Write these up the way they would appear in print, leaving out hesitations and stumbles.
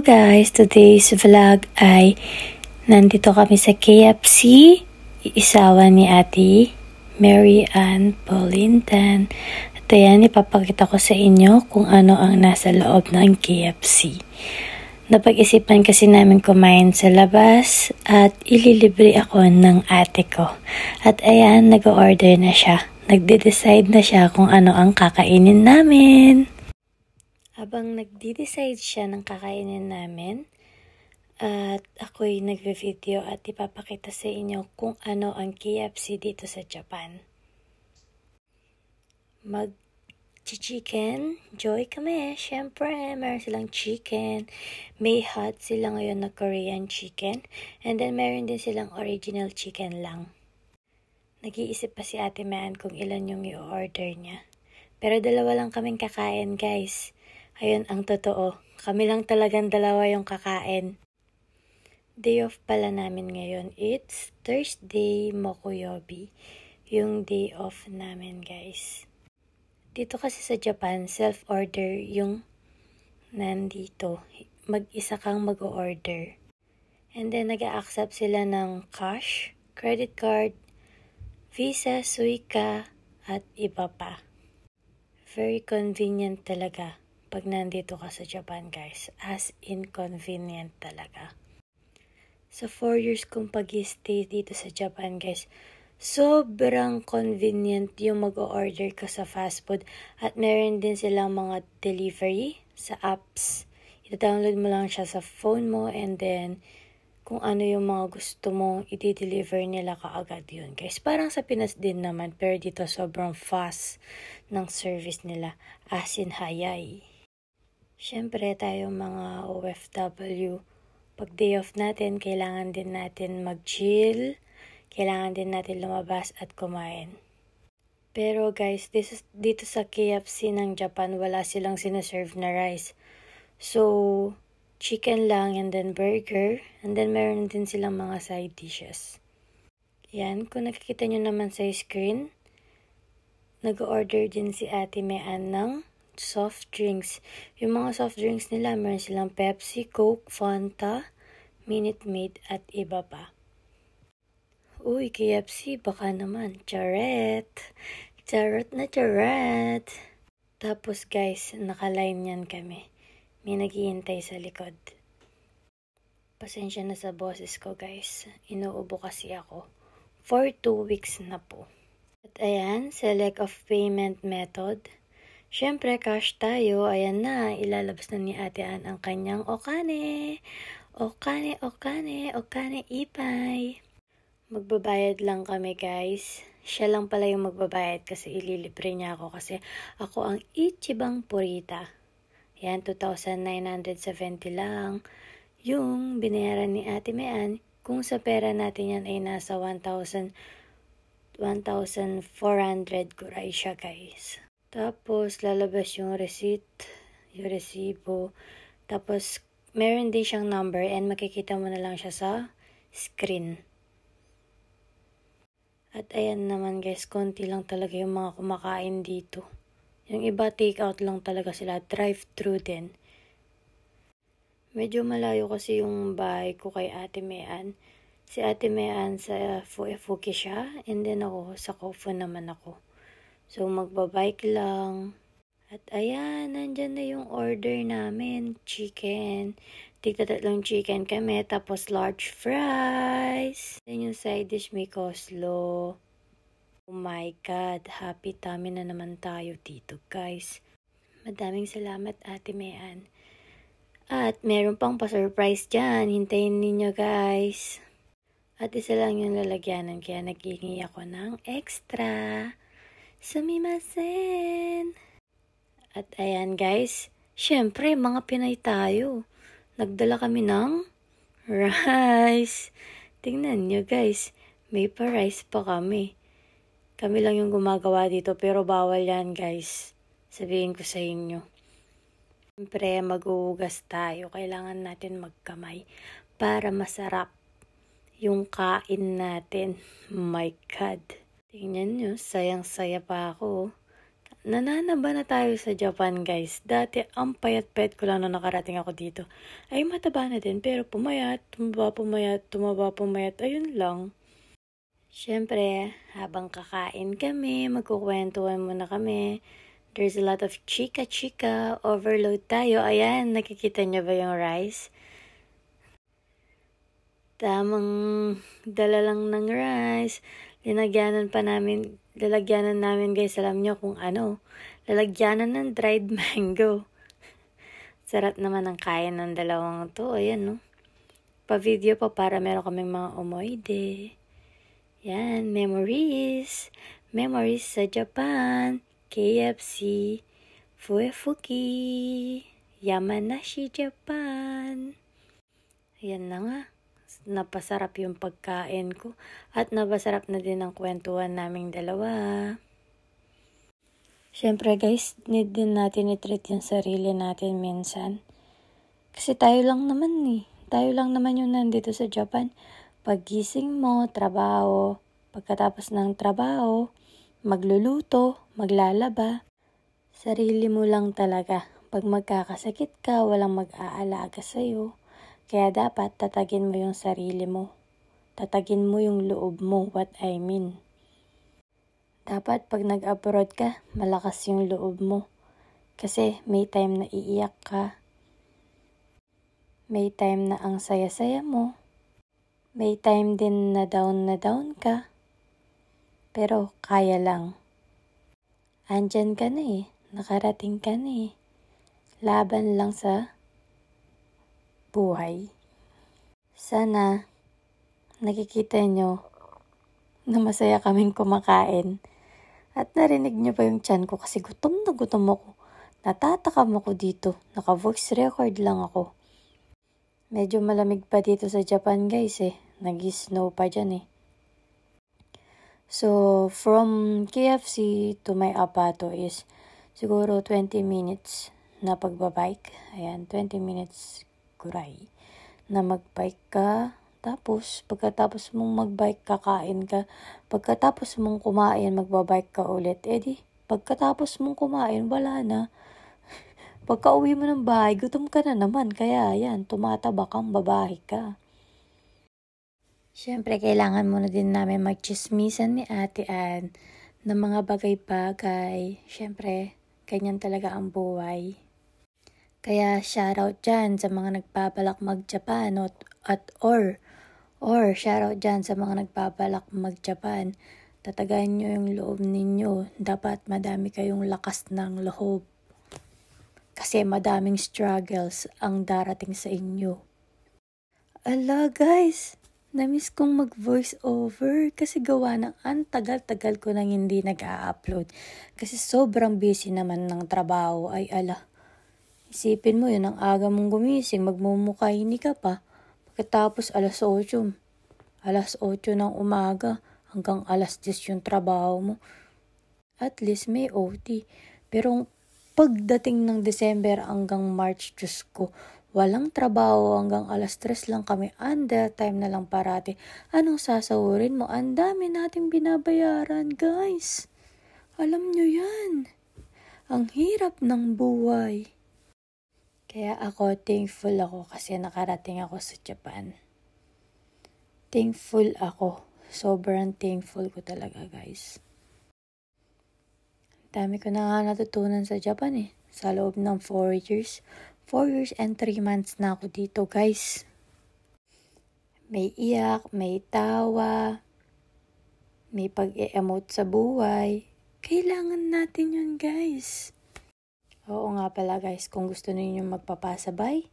guys, today's vlog ay nandito kami sa KFC, isawa ni Ate Mary Ann Paulintan. At ayan, ipapakita ko sa inyo kung ano ang nasa loob ng KFC. Napag-isipan kasi namin kumain sa labas at ililibre ako ng ate ko. At ayan, nag-order na siya. Nagde-decide na siya kung ano ang kakainin namin. Habang nagde-decide siya ng kakainin namin, at ako'y nagve-video at ipapakita sa inyo kung ano ang KFC dito sa Japan. Mag-chicken joy kami. Siyempre, meron silang chicken. May hot sila ngayon na Korean chicken. And then, meron din silang original chicken lang. Nag-iisip pa si Ate Maan kung ilan yung i-order niya. Pero dalawa lang kaming kakain, guys. Ayun ang totoo. Kami lang talagang dalawa yung kakain. Day off pala namin ngayon. It's Thursday, Mokuyobi. Yung day off namin, guys. Dito kasi sa Japan, self-order yung nandito. Mag-isa kang mag-order. And then, nag-a-accept sila ng cash, credit card, Visa, Suica, at iba pa. Very convenient talaga pag nandito ka sa Japan, guys. As inconvenient talaga. Sa 4 years kong pag-stay dito sa Japan, guys, sobrang convenient yung mag-order ka sa fast food. At meron din silang mga delivery sa apps. I-download mo lang siya sa phone mo and then kung ano yung mga gusto mo, i-deliver nila kaagad yun, guys. Parang sa Pinas din naman, pero dito sobrang fast ng service nila. As in hayay. Siyempre, tayo mga OFW, pag day off natin, kailangan din natin mag-chill, kailangan din natin lumabas at kumain. Pero guys, dito sa KFC ng Japan, wala silang sinaserve na rice. So, chicken lang and then burger, and then meron din silang mga side dishes. Yan, kung nakikita nyo naman sa screen, nag-order din si Ate Maan ng soft drinks. Yung mga soft drinks nila, meron silang Pepsi, Coke, Fanta, Minute Maid, at iba pa. Uy, KFC, baka naman. Charet! Charot na charet! Tapos guys, naka-line yan kami. May naghihintay sa likod. Pasensya na sa boses ko, guys. Inuubo kasi ako. For 2 weeks na po. At ayan, select of payment method. Siyempre, cash tayo. Ayan na, ilalabas na ni Ate Ann ang kanyang okane. Okane, okane, okane ipay. Magbabayad lang kami, guys. Siya lang pala yung magbabayad kasi ililibre niya ako kasi ako ang Ichibang Purita. Yan, 2,970 lang. Yung binayaran ni Ate Maan, kung sa pera natin yan ay nasa 1,400 kuray siya, guys. Tapos, lalabas yung receipt, yung resibo. Tapos, meron din siyang number and makikita mo na lang siya sa screen. At ayan naman, guys, konti lang talaga yung mga kumakain dito. Yung iba, take out lang talaga sila. Drive-thru din. Medyo malayo kasi yung bahay ko kay Ate Maan. Si Ate Maan sa Fuki siya. And then ako, sa Kofu naman ako. So, magbabike lang. At ayan, nandyan na yung order namin. Chicken. Tigta-tatlong chicken kami. Tapos large fries. Then yung side dish may coleslaw. Oh my God, happy tummy na naman tayo dito, guys. Madaming salamat, Ate Maan. At meron pang pa-surprise dyan. Hintayin ninyo, guys. At isa lang yung lalagyanan, kaya naghingi ako ng extra. Sumimasen! At ayan, guys. Syempre, mga Pinay tayo. Nagdala kami ng rice. Tingnan nyo, guys. May pa-rice pa kami. Kami lang yung gumagawa dito pero bawal yan, guys. Sabihin ko sa inyo. Siyempre, maghuhugas tayo. Kailangan natin magkamay para masarap yung kain natin. My God. Tingnan nyo, sayang-saya pa ako. nananaba na tayo sa Japan, guys. Dati, ang payat-payat ko lang nung nakarating ako dito. Ay, mataba na din, pero pumayat, tumaba, pumayat. Ayun lang. Siyempre, habang kakain kami, magkukwentuhan muna kami. There's a lot of chika-chika. Overload tayo. Ayan, nakikita niyo ba yung rice? Tamang dala lang ng rice. Lalagyanan namin guys, alam nyo kung ano. Lalagyanan ng dried mango. Sarap naman ang kain ng dalawang to. Ayan, no? Pa-video pa para meron kaming mga omoide. Yan, memories. Memories sa Japan. KFC. Fuefuki. Yamanashi, Japan. Ayan na nga. Napasarap yung pagkain ko. At napasarap na din ang kwentuhan naming dalawa. Siyempre guys, need din natin i-treat yung sarili natin minsan. Kasi tayo lang naman Tayo lang naman yung nandito sa Japan. Paggising mo, trabaho. Pagkatapos ng trabaho, magluluto, maglalaba. Sarili mo lang talaga. Pag magkakasakit ka, walang mag-aalaga sa'yo. Kaya dapat tatagin mo yung sarili mo. Tatagin mo yung loob mo, what I mean. Dapat pag nag-abroad ka, malakas yung loob mo. Kasi may time na iiyak ka. May time na ang saya-saya mo. May time din na down ka. Pero kaya lang. Andyan ka na nakarating ka na Laban lang sa buhay. Sana nakikita nyo na masaya kaming kumakain. At narinig nyo pa yung tiyan ko kasi gutom na gutom ako. Natatakam ako dito. Naka-voice record lang ako. Medyo malamig pa dito sa Japan guys Nag-snow pa dyan So, from KFC to my apato is siguro 20 minutes na pagbabike. Ayan, 20 minutes kuray. Na magbike ka. Tapos, pagkatapos mong magbike, kakain ka. Pagkatapos mong kumain, magbabike ka ulit. Pagkatapos mong kumain, wala na. Pagka uwi mo ng bahay, gutom ka na naman. Kaya, yan, tumataba kang babae ka. Siyempre, kailangan muna din namin magchismisan ni Ate Ann ng mga bagay-bagay. Siyempre, ganyan talaga ang buhay. Kaya, shoutout dyan sa mga nagbabalak mag-Japan or shoutout dyan sa mga nagbabalak mag-Japan. Tatagan nyo yung loob ninyo. Dapat madami kayong lakas ng loob. Kasi madaming struggles ang darating sa inyo. Ala guys, namiss kong mag-voice over kasi gawa ng tagal-tagal ko nang hindi nag-a-upload. Kasi sobrang busy naman ng trabaho ay ala. Isipin mo yun, ang aga mong gumising, magmumukhaini ka pa. Pagkatapos alas 8 ng umaga hanggang alas 10 yung trabaho mo. At least may OT. Pero pagdating ng December hanggang March, Diyos ko, walang trabaho hanggang alas 3 lang kami. Under time na lang parati. Anong sasahurin mo? Ang dami nating binabayaran, guys. Alam nyo yan. Ang hirap ng buhay. Kaya thankful ako kasi nakarating ako sa Japan. Thankful ako. Sobrang thankful ko talaga, guys. Dami ko na nga natutunan sa Japan Sa loob ng 4 years. 4 years and 3 months na ako dito, guys. May iyak, may tawa, may pag-e-emote sa buhay. Kailangan natin yun, guys. Oo nga pala, guys. Kung gusto niyo magpapasabay,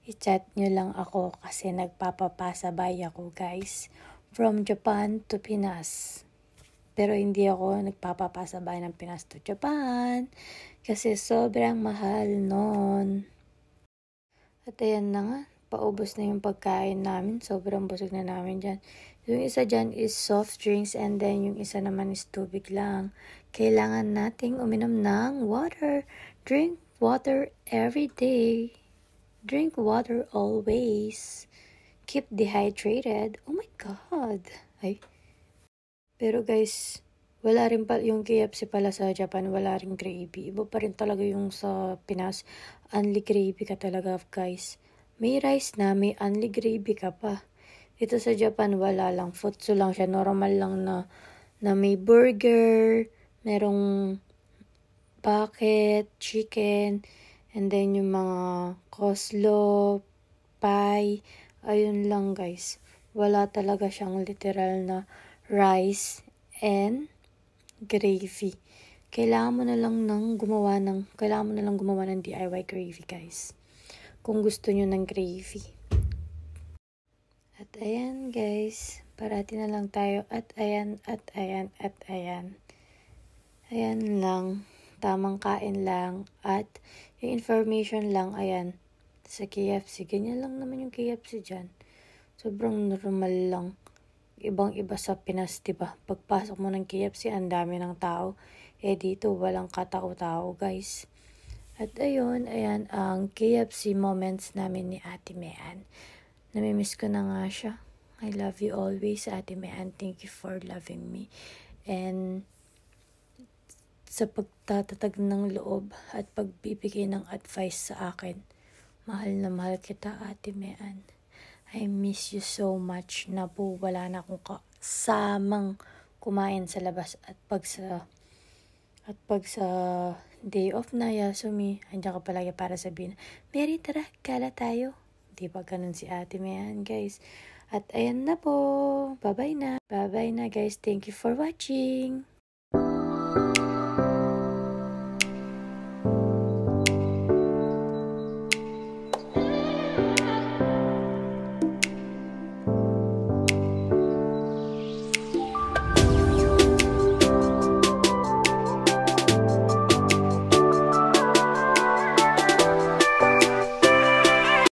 i-chat nyo lang ako kasi nagpapapasabay ako, guys. From Japan to Pinas. Pero hindi ako nagpapapasabay ng Pinas to Japan kasi sobrang mahal nun. At ayan na nga, paubos na yung pagkain namin. Sobrang busog na namin dyan. Yung isa dyan is soft drinks and then yung isa naman is tubig lang. Kailangan nating uminom ng water. Drink water every day. Drink water always. Keep dehydrated. Oh my God. Pero guys, Wala rin pa yung KFC pala sa Japan, wala ring gravy. Iba pa rin talaga yung sa Pinas. Only gravy ka talaga, guys. May rice na, may only gravy ka pa. Dito sa Japan, wala lang. Futsu lang siya. Normal lang na may burger, merong bucket, chicken, and then yung mga coleslaw, pie. Ayun lang, guys. Wala talaga siyang literal na rice and gravy. Kailangan mo na lang gumawa ng DIY gravy, guys. Kung gusto nyo ng gravy. At ayan, guys. Parati na lang tayo. At ayan, at ayan, at ayan. Ayan lang. Tamang kain lang. At yung information lang, ayan. Sa KFC. Ganyan lang naman yung KFC dyan. Sobrang normal lang. Ibang-iba sa Pinas, diba? Pagpasok mo ng KFC, ang dami ng tao. Dito, walang katao-tao, guys. At ayun, ayan ang KFC moments namin ni Ate Mean. Namimiss ko na nga siya. I love you always, Ate Mean. Thank you for loving me. And sa pagtatatag ng loob at pagbibigay ng advice sa akin. Mahal na mahal kita, Ate Mean. I miss you so much na po wala na akong kasamang kumain sa labas at pag sa day off na Yasumi, andiyan ka palagi para sabihin, Mary, tara, gala tayo. Di ba ganun si Ate Mean, guys? At ayan na po. Bye-bye na. Bye-bye na, guys. Thank you for watching.